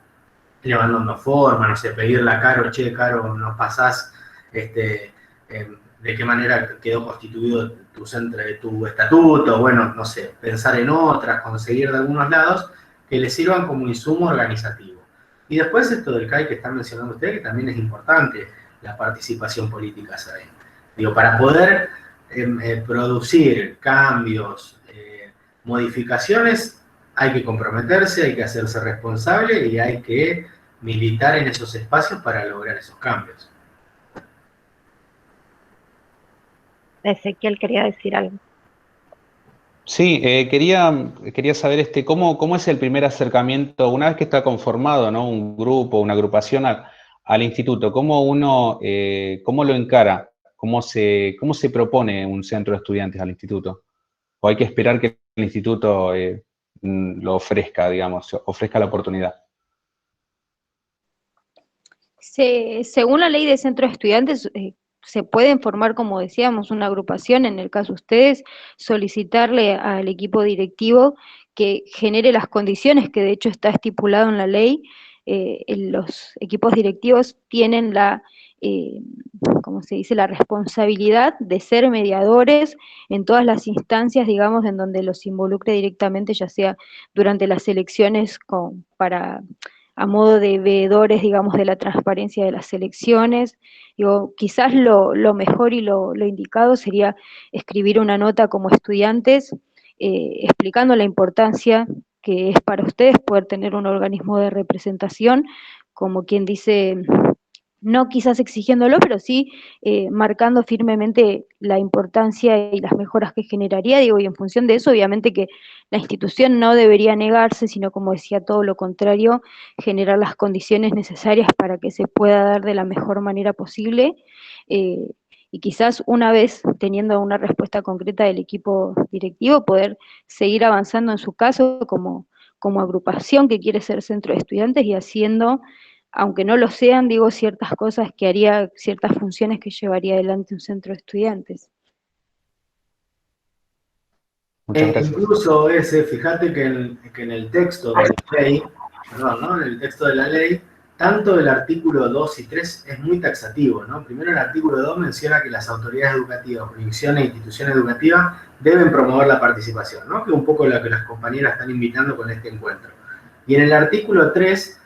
le van dando forma, no sé, pedirle a Caro, che, Caro, nos pasás de qué manera quedó constituido tu estatuto, bueno, no sé, pensar en otras, conseguir de algunos lados que les sirvan como insumo organizativo. Y después esto del CAI que están mencionando ustedes, que también es importante, la participación política, ¿saben? Digo, para poder producir cambios, modificaciones, hay que comprometerse, hay que hacerse responsable y hay que militar en esos espacios para lograr esos cambios. Ezequiel quería decir algo. Sí, quería saber cómo es el primer acercamiento, una vez que está conformado, ¿no? Un grupo, una agrupación al instituto, cómo lo encara, cómo se propone un centro de estudiantes al instituto, o hay que esperar que el instituto lo ofrezca, digamos, ofrezca la oportunidad. Según la ley de centros de estudiantes, se pueden formar, como decíamos, una agrupación, en el caso de ustedes, solicitarle al equipo directivo que genere las condiciones que de hecho está estipulado en la ley. Los equipos directivos tienen ¿cómo se dice?, la responsabilidad de ser mediadores en todas las instancias, digamos, en donde los involucre directamente, ya sea durante las elecciones a modo de veedores, digamos, de la transparencia de las elecciones. Digo, quizás lo mejor y lo indicado sería escribir una nota como estudiantes, explicando la importancia que es para ustedes poder tener un organismo de representación, como quien dice, no quizás exigiéndolo, pero sí marcando firmemente la importancia y las mejoras que generaría, digo, y en función de eso, obviamente que la institución no debería negarse, sino, como decía, todo lo contrario, generar las condiciones necesarias para que se pueda dar de la mejor manera posible, y quizás una vez teniendo una respuesta concreta del equipo directivo, poder seguir avanzando en su caso como agrupación que quiere ser centro de estudiantes y haciendo, aunque no lo sean, digo, ciertas cosas que haría, ciertas funciones que llevaría adelante un centro de estudiantes. Muchas gracias. Incluso fíjate que en el texto de la ley, perdón, ¿no? En el texto de la ley, tanto el artículo 2 y 3 es muy taxativo, ¿no? Primero el artículo 2 menciona que las autoridades educativas, jurisdicciones e instituciones educativas deben promover la participación, ¿no? Que es un poco lo que las compañeras están invitando con este encuentro. Y en el artículo 3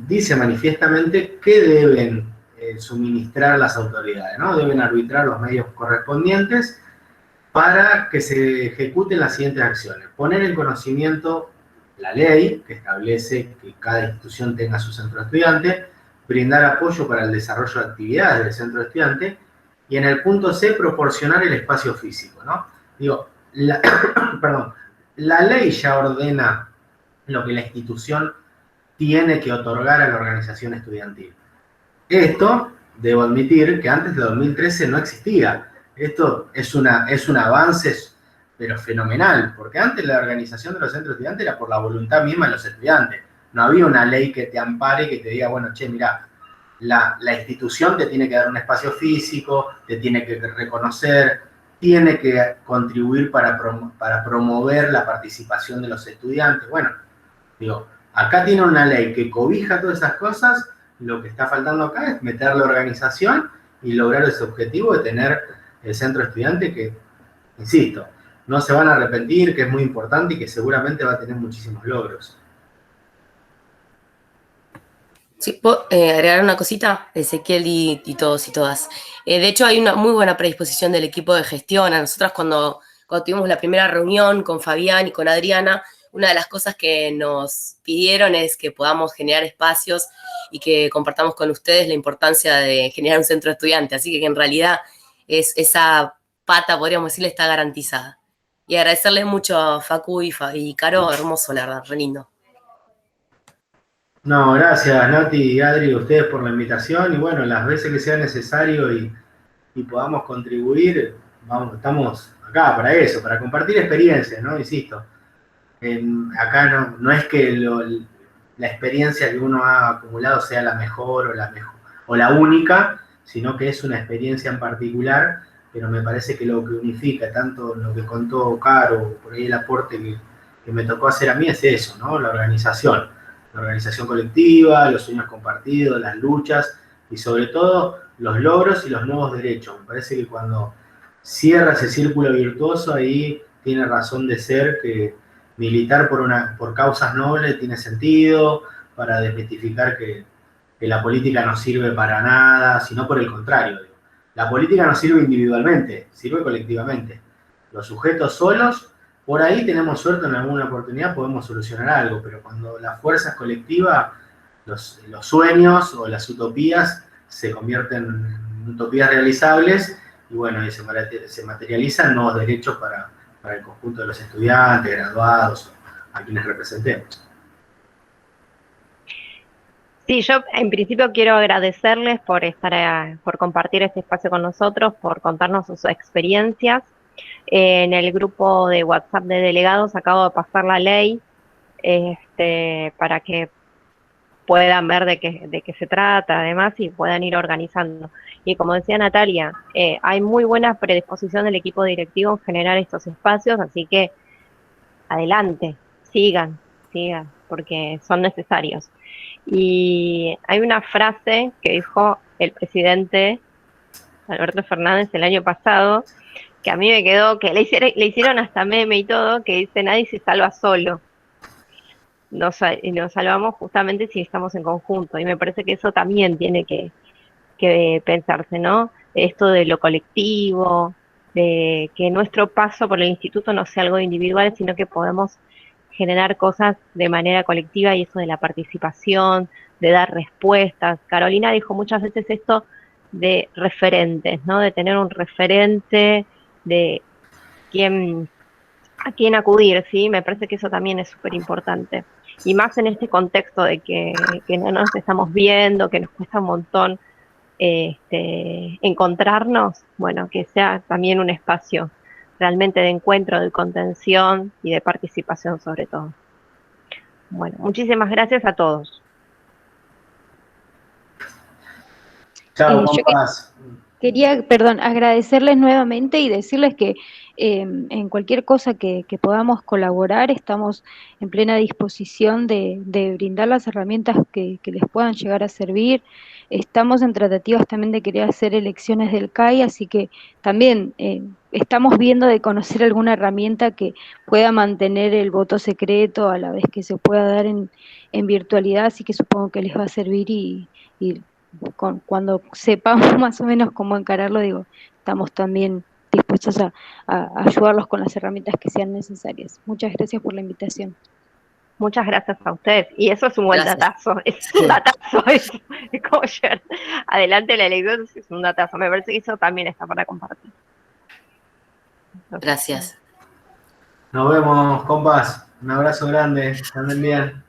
dice manifiestamente que deben suministrar las autoridades, ¿no? Deben arbitrar los medios correspondientes para que se ejecuten las siguientes acciones. Poner en conocimiento la ley, que establece que cada institución tenga su centro de estudiante, brindar apoyo para el desarrollo de actividades del centro de estudiante, y en el punto C, proporcionar el espacio físico, ¿no? Digo, perdón, la ley ya ordena lo que la institución tiene que otorgar a la organización estudiantil. Esto, debo admitir, que antes de 2013 no existía. Esto es un avance, pero fenomenal, porque antes la organización de los centros de estudiantes era por la voluntad misma de los estudiantes. No había una ley que te ampare y que te diga, bueno, che, mirá, la institución te tiene que dar un espacio físico, te tiene que reconocer, tiene que contribuir para promover la participación de los estudiantes. Bueno, digo, acá tiene una ley que cobija todas esas cosas, lo que está faltando acá es meter la organización y lograr ese objetivo de tener el centro estudiante que, insisto, no se van a arrepentir, que es muy importante y que seguramente va a tener muchísimos logros. Sí, ¿puedo agregar una cosita? Ezequiel y todos y todas. De hecho, hay una muy buena predisposición del equipo de gestión. A nosotras cuando tuvimos la primera reunión con Fabián y con Adriana, una de las cosas que nos pidieron es que podamos generar espacios y que compartamos con ustedes la importancia de generar un centro de estudiantes. Así que en realidad esa pata, podríamos decirle, está garantizada. Y agradecerles mucho a Facu y Caro, hermoso, la verdad, re lindo. No, gracias Nati y Adri, ustedes por la invitación y bueno, las veces que sea necesario y podamos contribuir, vamos, estamos acá para eso, para compartir experiencias, ¿no? Insisto, acá no es que la experiencia que uno ha acumulado sea la mejor o la única, sino que es una experiencia en particular, pero me parece que lo que unifica tanto lo que contó Caro, por ahí el aporte que me tocó hacer a mí es eso, ¿no? La organización colectiva, los sueños compartidos, las luchas y sobre todo los logros y los nuevos derechos. Me parece que cuando cierra ese círculo virtuoso ahí tiene razón de ser que militar por causas nobles tiene sentido, para desmitificar que la política no sirve para nada, sino por el contrario. Digo. La política no sirve individualmente, sirve colectivamente. Los sujetos solos, por ahí tenemos suerte en alguna oportunidad, podemos solucionar algo, pero cuando la fuerza es colectiva, los sueños o las utopías se convierten en utopías realizables y bueno, y se materializan nuevos derechos para el conjunto de los estudiantes, graduados, a quienes representemos. Sí, yo en principio quiero agradecerles por por compartir este espacio con nosotros, por contarnos sus experiencias. En el grupo de WhatsApp de delegados acabo de pasar la ley para que puedan ver de qué se trata, además, y puedan ir organizando. Y como decía Natalia, hay muy buena predisposición del equipo directivo en generar estos espacios, así que adelante, sigan, porque son necesarios. Y hay una frase que dijo el presidente Alberto Fernández el año pasado, que a mí me quedó, que le hicieron hasta meme y todo, que dice: nadie se salva solo. Nos salvamos justamente si estamos en conjunto. Y me parece que eso también tiene que pensarse, ¿no? Esto de lo colectivo, de que nuestro paso por el instituto no sea algo individual, sino que podemos generar cosas de manera colectiva, y eso de la participación, de dar respuestas. Carolina dijo muchas veces esto de referentes, ¿no? De tener un referente, de a quién acudir, ¿sí? Me parece que eso también es súper importante. Y más en este contexto de que no nos estamos viendo, que nos cuesta un montón encontrarnos, bueno, que sea también un espacio realmente de encuentro, de contención y de participación sobre todo. Bueno, muchísimas gracias a todos. Chao, Yo compas. quería, agradecerles nuevamente y decirles que en cualquier cosa que podamos colaborar, estamos en plena disposición de brindar las herramientas que les puedan llegar a servir. Estamos en tratativas también de querer hacer elecciones del CAI, así que también estamos viendo de conocer alguna herramienta que pueda mantener el voto secreto a la vez que se pueda dar en virtualidad, así que supongo que les va a servir y cuando sepamos más o menos cómo encararlo, digo, estamos también dispuestos a ayudarlos con las herramientas que sean necesarias. Muchas gracias por la invitación. Muchas gracias a ustedes. Y eso es un buen datazo, es un datazo. Es como llegar adelante la elección, es un datazo. Me parece que eso también está para compartir. Gracias. Nos vemos, compas. Un abrazo grande. Anden bien.